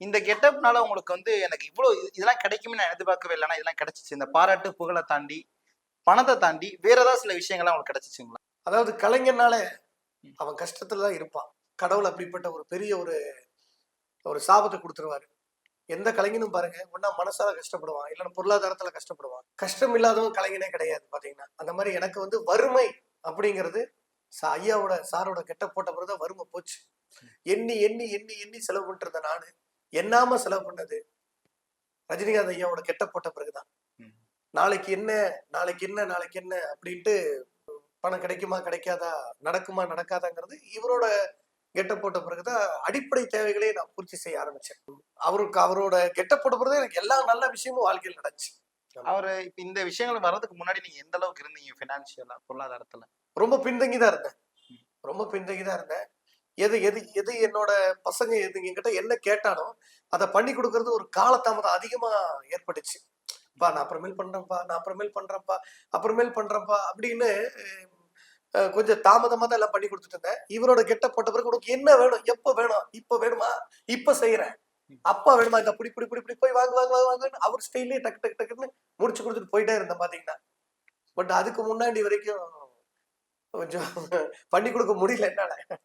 இந்த கெட்டப்னால உங்களுக்கு வந்து எனக்கு இவ்ளோ இதெல்லாம் கிடைக்கும்னு நான் எதிர்பார்க்கவே இல்ல. ஆனா இதெல்லாம் கிடைச்சுச்சு. இந்த பாராட்டு, புகழ தாண்டி, பணத்த தாண்டி வேற ஏதாவது சில விஷயங்கள்லாம் உங்களுக்கு கிடைச்சுச்சுங்களா? அதாவது கலைஞன்னாலே ம். அவன் கஷ்டத்துல தான் இருப்பான். கடவுள் அப்படிப்பட்ட ஒரு பெரிய ஒரு ஒரு சாபத்த குடுத்துருவாரு. எந்த கலைஞனும் பாருங்க, ஒண்ணா மனசால கஷ்டப்படுவான். இல்லன்னா பொருளாதாரத்துல கஷ்டப்படுவான். கஷ்டம் இல்லாதவன் கலைஞனே கிடையாது பாத்தீங்கன்னா. அந்த மாரி எனக்கு வந்து வறுமை அப்படிங்கிறது ஐயாவோட சாரோட கெட்டப் போட்ட பிறகு தான் வறுமை போச்சு. எண்ணி, எண்ணி, எண்ணி, எண்ணி செலவு பண்ணிட்டு இருந்த நானு, எண்ணாம செலவு பண்ணது ரஜினிகாந்த் ஐயாவோட கெட்டப் போட்ட பிறகுதான். ம். நாளைக்கு என்ன, நாளைக்கு என்ன, நாளைக்கு என்ன அப்படின்ட்டு பணம் கிடைக்குமா, கிடைக்காதா, நடக்குமா, நடக்காதாங்கிறது இவரோட கெட்டப் போட்ட பிறகுதான் அடிப்படை தேவைகளே நான் பூர்த்தி செய்ய ஆரம்பிச்சேன். அவருக்கு அவரோட கெட்டப் போட்ட பிறகு எனக்கு எல்லா நல்ல விஷயமும் வாழ்க்கையில் நடந்துச்சு. ஆமா. அவரு இப்ப இந்த விஷயங்கள் வர்றதுக்கு முன்னாடி நீங்க எந்த அளவுக்கு இருந்தீங்க ஃபினான்ஷியலா, பொருளாதாரத்துல? ரொம்ப பின்தங்கி தான் இருந்தேன். ம். ரொம்ப பின்தங்கி தான் இருந்தேன். எது எது எது என்னோட பசங்க எது என்கிட்ட என்ன கேட்டாலும், அத பண்ணி குடுக்கறது ஒரு காலதாமதம் அதிகமா ஏற்பட்டுச்சு. "அப்பா நான் அப்புறமேல் பண்றேன்ப்பா, நான் அப்புறமேல் பண்றேன்ப்பா, அப்புறமேல் பண்றேன்ப்பா" அப்படின்னு கொஞ்சம் தாமதமா தான் எல்லாம் பண்ணி குடுத்துட்டு இருந்தேன். இவரோட கெட்டப் போட்ட பிறகு, "உனக்கு என்ன வேணும்? எப்ப வேணும்? இப்ப வேணுமா? இப்ப செய்றேன். ம். அப்பா வேணுமா? இந்தா புடி, புடி, புடி, புடி போய் வாங்கு, வாங்கு, வாங்கு, வாங்குன்னு" அவர் ஸ்டைல்லயே டக்கு, டக்கு, டக்குன்னு முடிச்சு குடுத்துட்டு போயிட்டே இருந்தேன் பாத்தீங்கன்னா. பட் அதுக்கு முன்னாடி வரைக்கும் கொஞ்சம் பண்ணி குடுக்க முடியல என்னால.